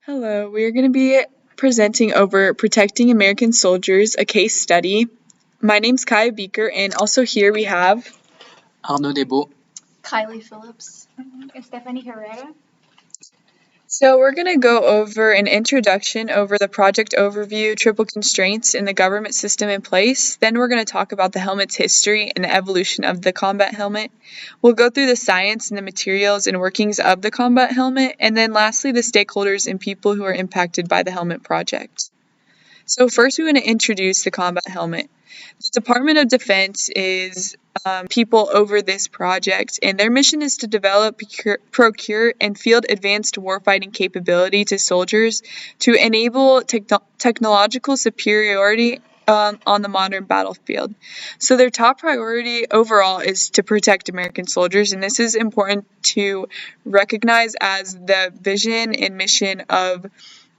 Hello, we are going to be presenting over Protecting American Soldiers, a case study. My name's Kaya Beaker, and also here we have Arnaud Desbeaux. Kylie Phillips. Stephanie Herrera. So we're going to go over an introduction over the project overview, triple constraints, and the government system in place. Then we're going to talk about the helmet's history and the evolution of the combat helmet. We'll go through the science and the materials and workings of the combat helmet, and then lastly the stakeholders and people who are impacted by the helmet project. So first we want to introduce the combat helmet. The Department of Defense is people over this project, and their mission is to develop, procure, and field advanced warfighting capability to soldiers to enable technological superiority on the modern battlefield. So their top priority overall is to protect American soldiers, and this is important to recognize as the vision and mission of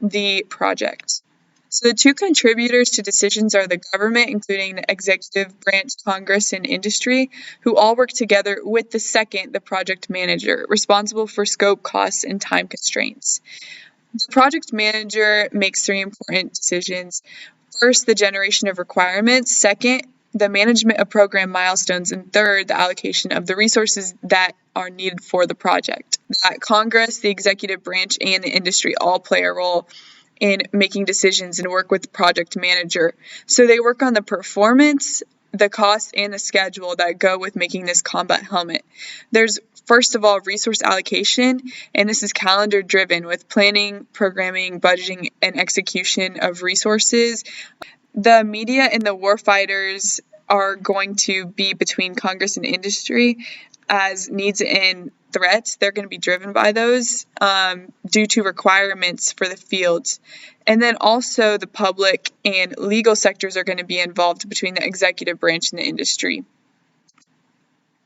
the project. So the two contributors to decisions are the government, including the executive branch, Congress, and industry, who all work together with the second, the project manager, responsible for scope, costs, and time constraints. The project manager makes three important decisions. First, the generation of requirements. Second, the management of program milestones. And third, the allocation of the resources that are needed for the project. That Congress, the executive branch, and the industry all play a role in making decisions and work with the project manager. So they work on the performance, the cost, and the schedule that go with making this combat helmet. There's, first of all, resource allocation, and this is calendar driven with planning, programming, budgeting, and execution of resources. The media and the warfighters are going to be between Congress and industry as needs and threats. They're going to be driven by those due to requirements for the fields. And then also the public and legal sectors are going to be involved between the executive branch and the industry.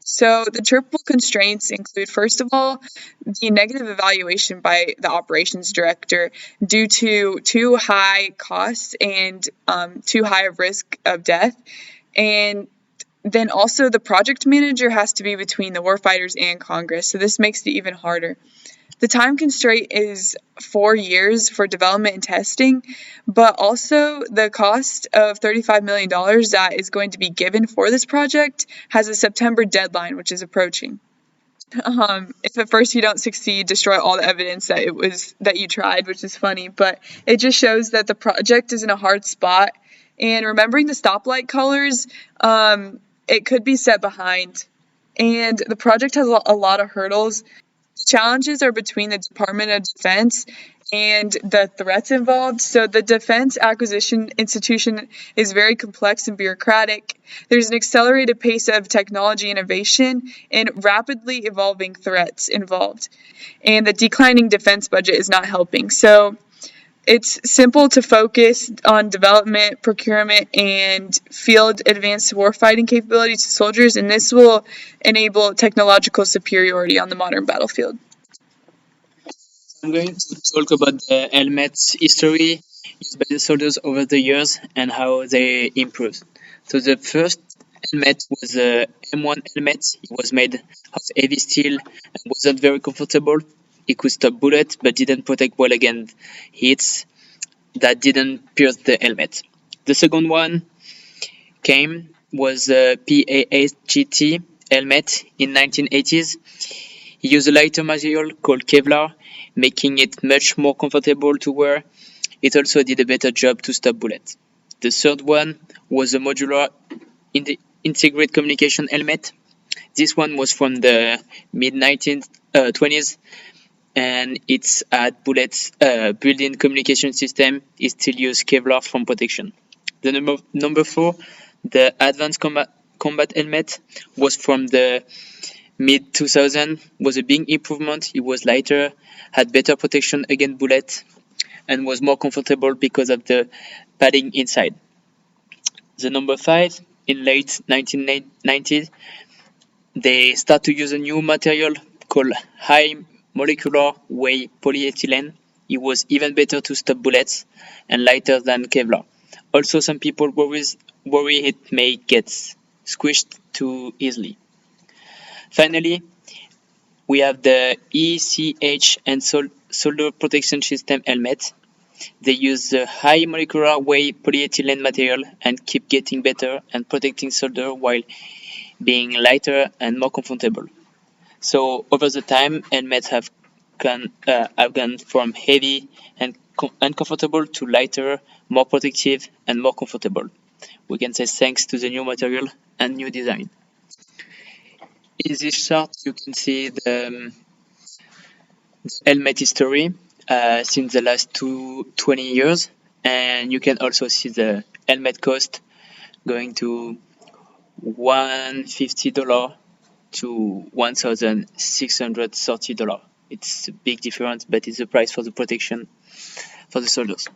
So the triple constraints include, first of all, the negative evaluation by the operations director due to too high costs and too high of risk of death. And then also the project manager has to be between the warfighters and Congress, so this makes it even harder. The time constraint is 4 years for development and testing, but also the cost of $35 million that is going to be given for this project has a September deadline, which is approaching. If at first you don't succeed, destroy all the evidence that you tried, which is funny, but it just shows that the project is in a hard spot. And remembering the stoplight colors, it could be set behind. And the project has a lot of hurdles. The challenges are between the Department of Defense and the threats involved. So the Defense Acquisition Institution is very complex and bureaucratic. There's an accelerated pace of technology innovation and rapidly evolving threats involved. And the declining defense budget is not helping. So it's simple to focus on development, procurement, and field advanced warfighting capability to soldiers, and this will enable technological superiority on the modern battlefield. I'm going to talk about the helmet's history used by the soldiers over the years and how they improved. So the first helmet was a M1 helmet. It was made of heavy steel and wasn't very comfortable. It could stop bullets but didn't protect well against hits that didn't pierce the helmet. The second one was a PAHGT helmet in 1980s. He used a lighter material called Kevlar, making it much more comfortable to wear. It also did a better job to stop bullets. The third one was a modular integrated communication helmet. This one was from the mid-1920s, and it's at built-in communication system. It still uses Kevlar for protection. The number 4, the advanced combat helmet, was from the mid-2000s, was a big improvement. It was lighter, had better protection against bullets, and was more comfortable because of the padding inside. The number 5, in late 1990s, they start to use a new material called high molecular weight polyethylene. It was even better to stop bullets and lighter than Kevlar. Also, some people worry it may get squished too easily. Finally, we have the ECH and soldier protection system helmet. They use the high molecular weight polyethylene material and keep getting better and protecting soldier while being lighter and more comfortable. So over the time, helmets have gone from heavy and uncomfortable to lighter, more protective, and more comfortable. We can say thanks to the new material and new design. In this chart, you can see the helmet history since the last 20 years, and you can also see the helmet cost going to $150 to $1,630. It's a big difference, but it's the price for the protection for the soldiers.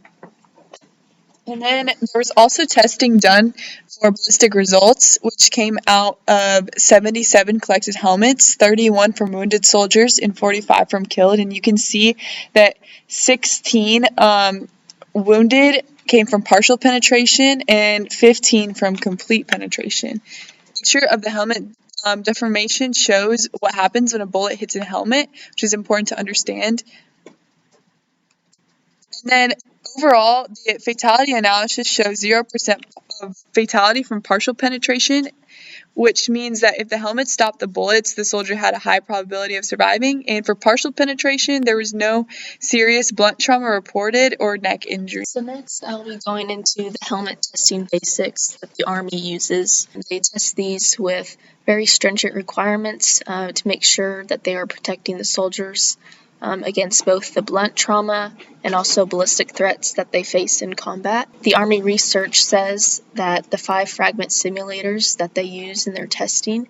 And then there was also testing done for ballistic results, which came out of 77 collected helmets, 31 from wounded soldiers, and 45 from killed. And you can see that 16 wounded came from partial penetration and 15 from complete penetration. Picture of the helmet deformation shows what happens when a bullet hits a helmet, which is important to understand. And then overall, the fatality analysis shows 0% of fatality from partial penetration, which means that if the helmet stopped the bullets, the soldier had a high probability of surviving. And for partial penetration, there was no serious blunt trauma reported or neck injury. So next, I'll be going into the helmet testing basics that the Army uses. They test these with very stringent requirements to make sure that they are protecting the soldiers against both the blunt trauma and also ballistic threats that they face in combat. The Army research says that the 5 fragment simulators that they use in their testing,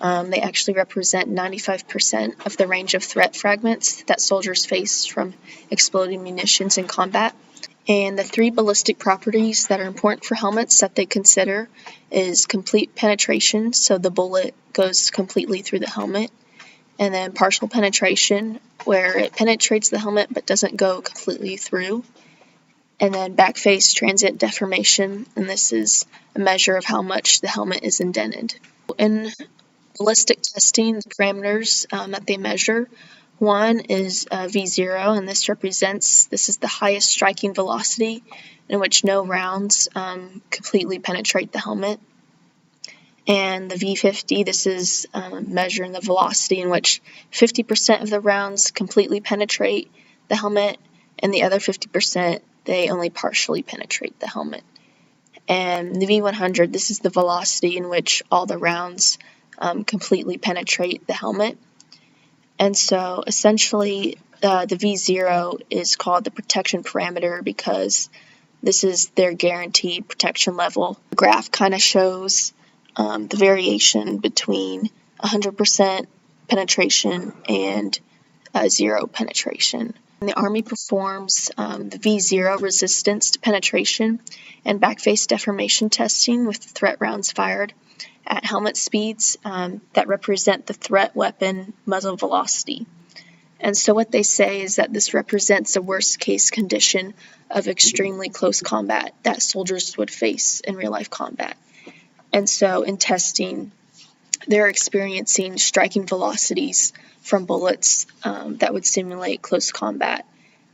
they actually represent 95% of the range of threat fragments that soldiers face from exploding munitions in combat. And the 3 ballistic properties that are important for helmets that they consider is complete penetration, so the bullet goes completely through the helmet, and then partial penetration, where it penetrates the helmet but doesn't go completely through, and then backface transient deformation, and this is a measure of how much the helmet is indented. In ballistic testing, the parameters that they measure, one is V0, and this is the highest striking velocity in which no rounds completely penetrate the helmet. And the V50, this is measuring the velocity in which 50% of the rounds completely penetrate the helmet, and the other 50%, they only partially penetrate the helmet. And the V100, this is the velocity in which all the rounds completely penetrate the helmet. And so essentially the V0 is called the protection parameter because this is their guaranteed protection level. The graph kind of shows the variation between 100% penetration and 0 penetration. And the Army performs the V0 resistance to penetration and backface deformation testing with threat rounds fired at helmet speeds that represent the threat weapon muzzle velocity. And so what they say is that this represents a worst case condition of extremely close combat that soldiers would face in real life combat. And so in testing, they're experiencing striking velocities from bullets that would simulate close combat.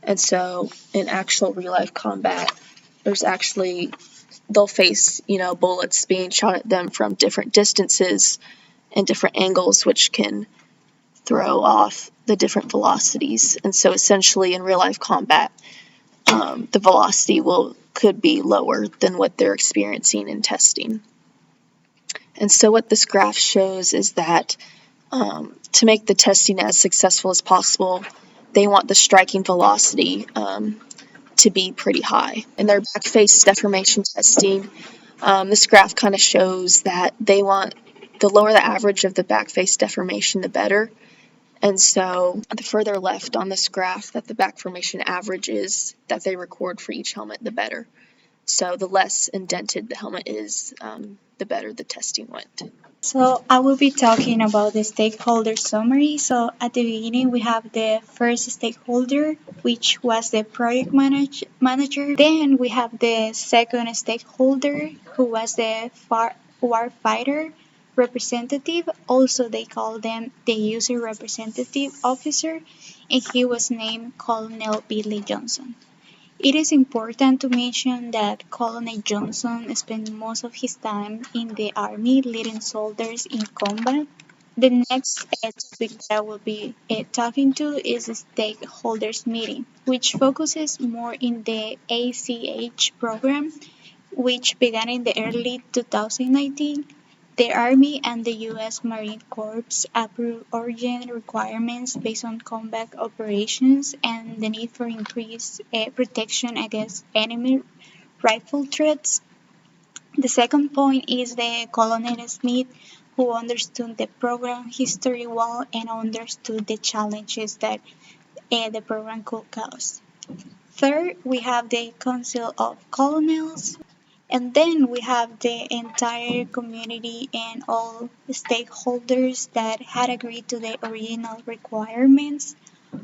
And so in actual real life combat, they'll face, bullets being shot at them from different distances and different angles, which can throw off the different velocities. And so essentially in real life combat, the velocity could be lower than what they're experiencing in testing. And so what this graph shows is that to make the testing as successful as possible, they want the striking velocity to be pretty high. In their backface deformation testing, this graph kind of shows that they want the lower the average of the backface deformation, the better. And so the further left on this graph that the back formation average is that they record for each helmet, the better. So the less indented the helmet is, the better the testing went. So I will be talking about the stakeholder summary. So at the beginning, we have the first stakeholder, which was the project manager. Then we have the second stakeholder, who was the warfighter. representative, also they call them the user representative officer, and he was named Colonel Billy Johnson. It is important to mention that Colonel Johnson spent most of his time in the army leading soldiers in combat. The next topic that I will be talking to is the stakeholders meeting, which focuses more in the ACH program, which began in the early 2019. The Army and the U.S. Marine Corps approved urgent requirements based on combat operations and the need for increased protection against enemy rifle threats. The second point is the Colonel Smith, who understood the program history well and understood the challenges that the program could cause. Third, we have the Council of Colonels, and then we have the entire community and all stakeholders that had agreed to the original requirements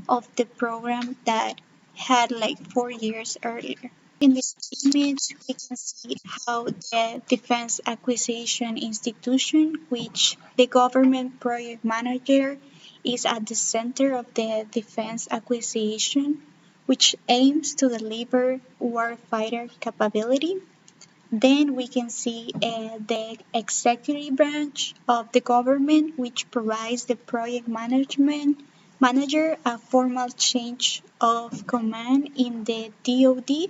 of the program that had like 4 years earlier. In this image, we can see how the Defense Acquisition Institution, which the government project manager is at the center of the defense acquisition, which aims to deliver warfighter capability. Then we can see the executive branch of the government, which provides the project management manager a formal change of command in the DoD.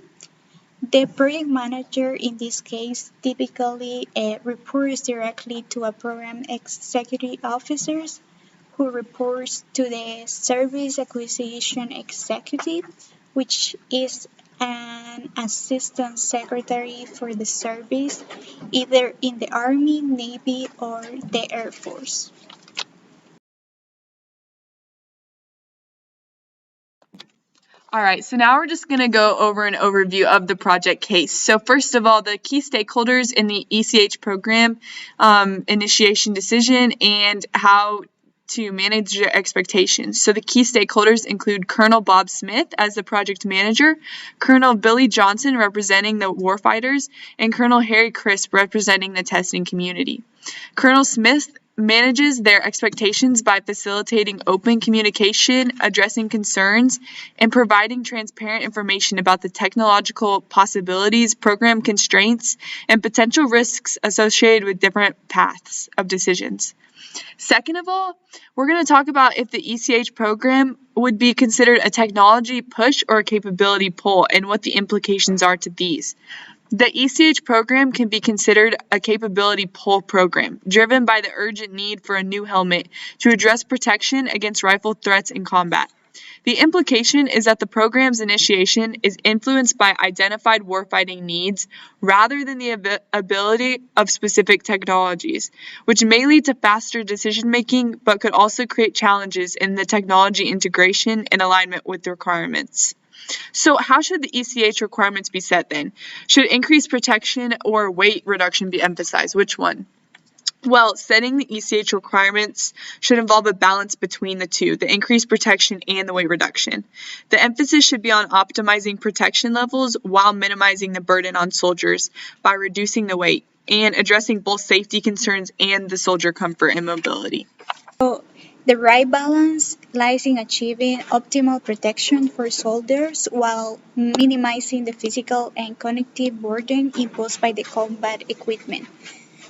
The project manager in this case typically reports directly to a program executive officers who reports to the service acquisition executive, which is an assistant secretary for the service, either in the Army, Navy, or the Air Force. All right, so now we're just going to go over an overview of the project case. So first of all, the key stakeholders in the ECH program, initiation decision, and how to manage their expectations. So the key stakeholders include Colonel Bob Smith as the project manager, Colonel Billy Johnson representing the warfighters, and Colonel Harry Crisp representing the testing community. Colonel Smith manages their expectations by facilitating open communication, addressing concerns, and providing transparent information about the technological possibilities, program constraints, and potential risks associated with different paths of decisions. Second of all, we're going to talk about if the ECH program would be considered a technology push or a capability pull and what the implications are to these. The ECH program can be considered a capability pull program, driven by the urgent need for a new helmet to address protection against rifle threats in combat. The implication is that the program's initiation is influenced by identified warfighting needs rather than the ability of specific technologies, which may lead to faster decision-making but could also create challenges in the technology integration and alignment with the requirements. So how should the ECH requirements be set then? Should increased protection or weight reduction be emphasized? Which one? Well, setting the ECH requirements should involve a balance between the two, the increased protection and the weight reduction. The emphasis should be on optimizing protection levels while minimizing the burden on soldiers by reducing the weight and addressing both safety concerns and the soldier comfort and mobility. So the right balance lies in achieving optimal protection for soldiers while minimizing the physical and cognitive burden imposed by the combat equipment.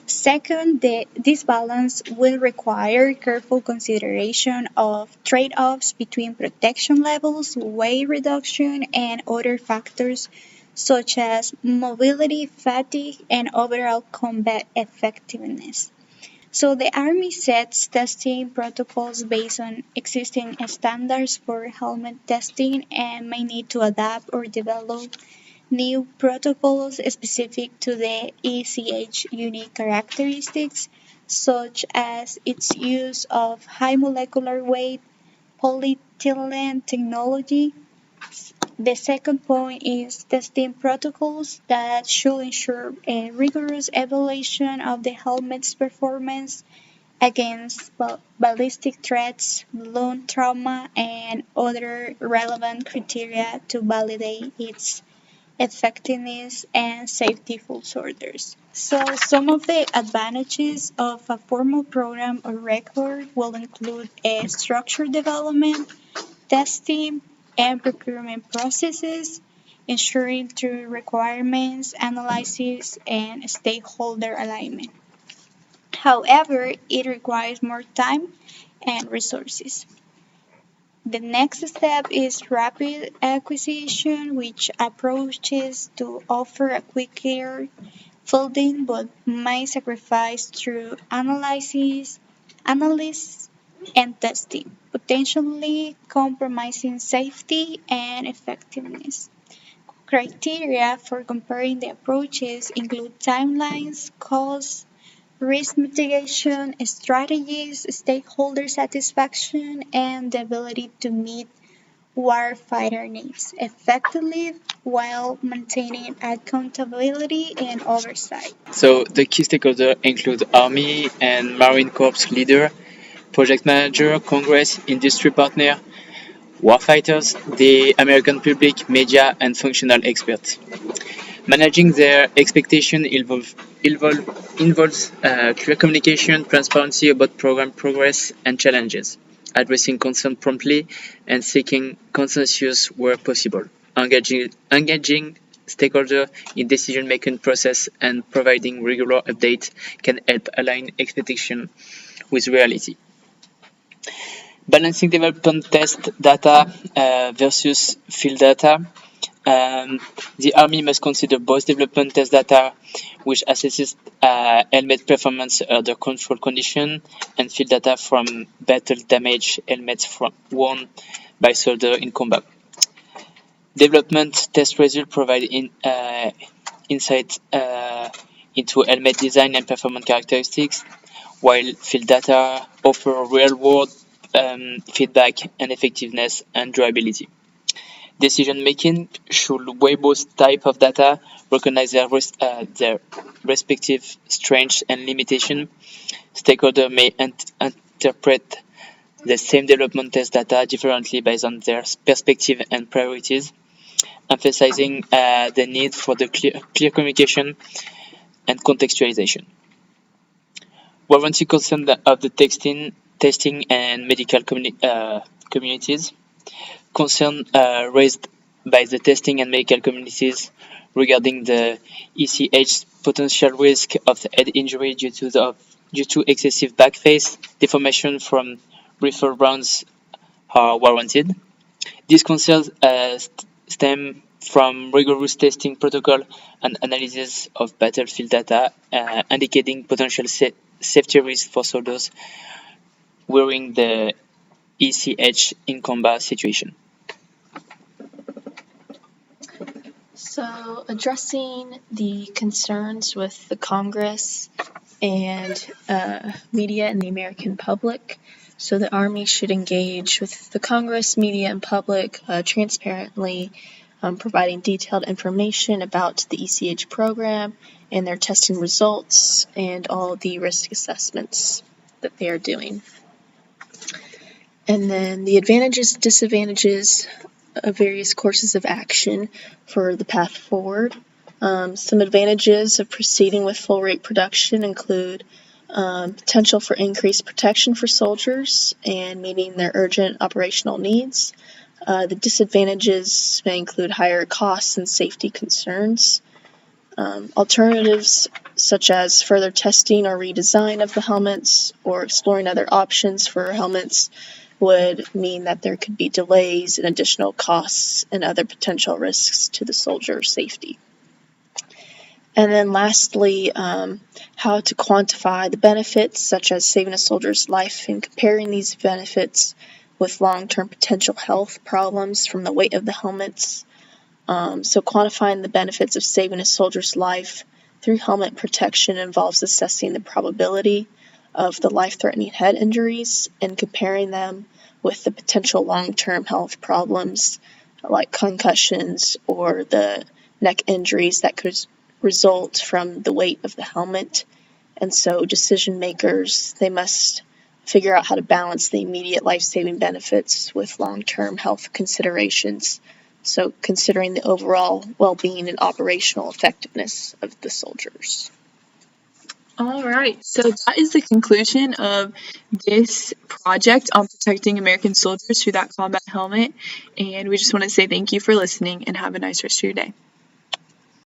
Second, this balance will require careful consideration of trade-offs between protection levels, weight reduction, and other factors such as mobility, fatigue, and overall combat effectiveness. So the Army sets testing protocols based on existing standards for helmet testing and may need to adapt or develop new protocols specific to the ECH unique characteristics, such as its use of high molecular weight polyethylene technology. The second point is testing protocols that should ensure a rigorous evaluation of the helmet's performance against ballistic threats, lung trauma, and other relevant criteria to validate its effectiveness, and safety for soldiers. So, some of the advantages of a formal program or record will include a structured development, testing, and procurement processes, ensuring through requirements, analysis, and stakeholder alignment. However, it requires more time and resources. The next step is rapid acquisition, which approaches to offer a quicker fielding but may sacrifice through analysis, and testing, potentially compromising safety and effectiveness. Criteria for comparing the approaches include timelines, costs, risk mitigation strategies, stakeholder satisfaction, and the ability to meet warfighter needs effectively while maintaining accountability and oversight. So the key stakeholders include Army and Marine Corps leader, project manager, Congress, industry partner, warfighters, the American public, media, and functional experts. Managing their expectation involves clear communication, transparency about program progress and challenges, addressing concern promptly, and seeking consensus where possible, engaging stakeholders in decision-making process and providing regular updates can help align expectation with reality. Balancing development test data versus field data. The Army must consider both development test data, which assesses helmet performance under control condition, and field data from battle damage helmets worn by soldiers in combat. Development test results provide insight into helmet design and performance characteristics, while field data offer real-world feedback and effectiveness and durability. Decision making should weigh both types of data, recognize their respective strengths and limitations. Stakeholders may interpret the same development test data differently based on their perspective and priorities, emphasizing the need for the clear communication and contextualization. Warranty concern of the testing and medical communities. Concern raised by the testing and medical communities regarding the ECH's potential risk of head injury due to excessive backface deformation from rifle rounds are warranted. These concerns stem from rigorous testing protocol and analysis of battlefield data indicating potential safety risks for soldiers wearing the ECH in combat situation. So, addressing the concerns with the Congress and media and the American public. So, the Army should engage with the Congress, media, and public transparently, providing detailed information about the ECH program and their testing results and all the risk assessments that they are doing. And then the advantages, disadvantages of various courses of action for the path forward. Some advantages of proceeding with full rate production include potential for increased protection for soldiers and meeting their urgent operational needs. The disadvantages may include higher costs and safety concerns. Alternatives such as further testing or redesign of the helmets or exploring other options for helmets would mean that there could be delays and additional costs and other potential risks to the soldier's safety. And then lastly, how to quantify the benefits, such as saving a soldier's life and comparing these benefits with long-term potential health problems from the weight of the helmets. So quantifying the benefits of saving a soldier's life through helmet protection involves assessing the probability of the life-threatening head injuries and comparing them with the potential long-term health problems like concussions or the neck injuries that could result from the weight of the helmet. And so decision makers, they must figure out how to balance the immediate life-saving benefits with long-term health considerations So considering the overall well-being and operational effectiveness of the soldiers. All right, so that is the conclusion of this project on protecting American soldiers through that combat helmet. And we just want to say thank you for listening and have a nice rest of your day.